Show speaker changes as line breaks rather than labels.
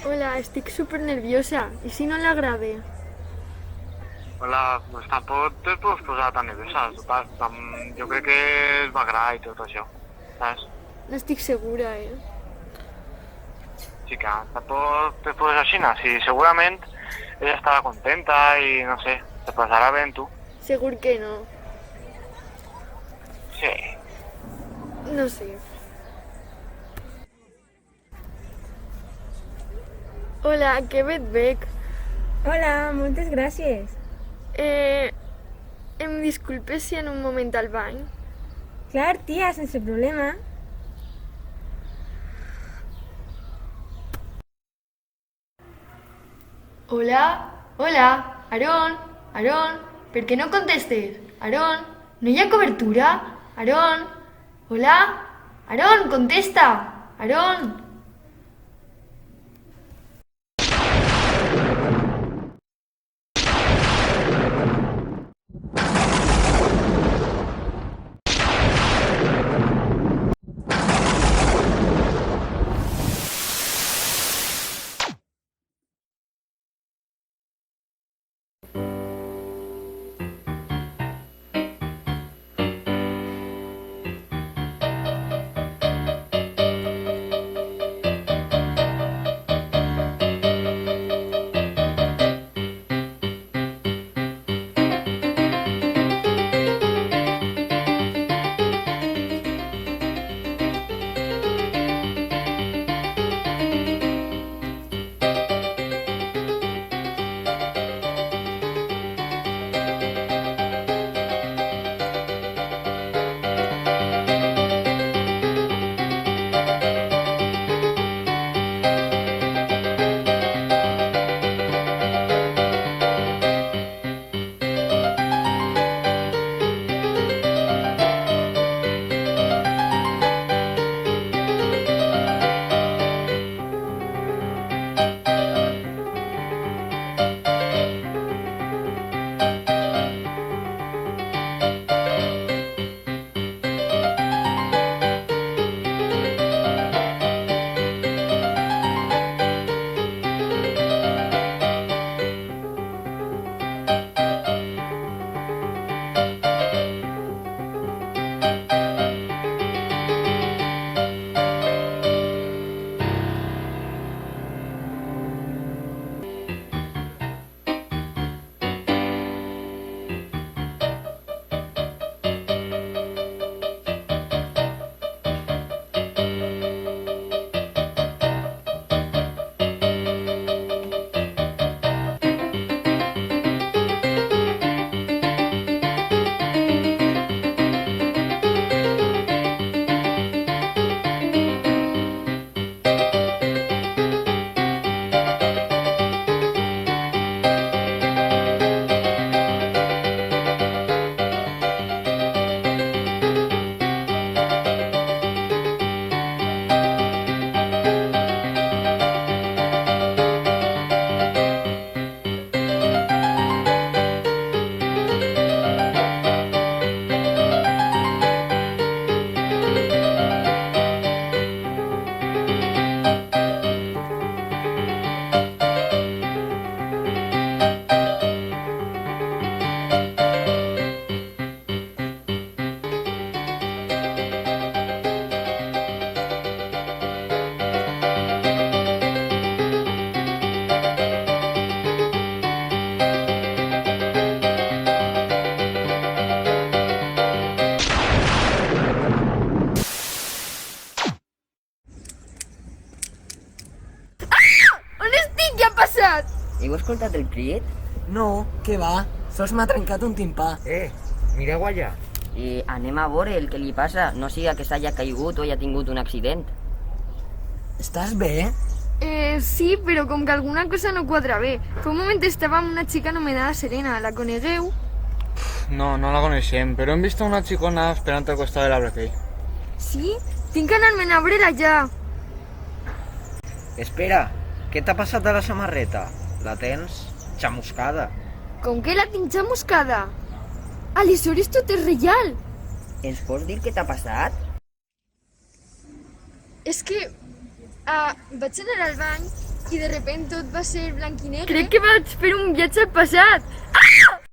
Hola, estic súper nerviosa. ¿Y si no la grave?
Hola, pues tampoc te pots posar tan nerviosa, total. Jo crec que es va agradar i tot això, saps?
No estic segura,
Chica, tampoc te poses així, no? Sí, segurament ella estarà contenta i, no sé, te passarà bé amb tu.
Segur que no.
Sí.
No sé. Hola, que bé et veig.
Hola, moltes gràcies.
Eh, em disculpes si en un moment al bany?
Clar, tia, sense problema.
Hola, hola, Aarón, Aarón, ¿por qué no contestes? Aarón, ¿no hay cobertura? Aarón, hola, Aarón, contesta, Aarón.
On estic? Què ha passat?
Heu escoltat el crit?
No, què va? Sols m'ha trencat un timpà.
Mireu allà.
Anem a veure el que li passa. No siga que s'hagi caigut o hagi tingut un accident.
Estàs bé?
Sí, però com que alguna cosa no quadra bé. Fa un moment estava amb una xica anomenada Serena. La conegueu?
No, no la coneixem, però hem vist una xicona esperant al costat de l'arbre aquell.
Sí? Tinc que anar-me'n a veure allà.
Espera, què t'ha passat a la samarreta? La tens xamuscada.
Com que la tinc xamuscada? Aleshores tot és real.
Ens pots dir què t'ha passat?
És que vaig anar al bany i de repente tot va ser blanc i negre.
Crec que vaig fer un viatge al passat. Ah!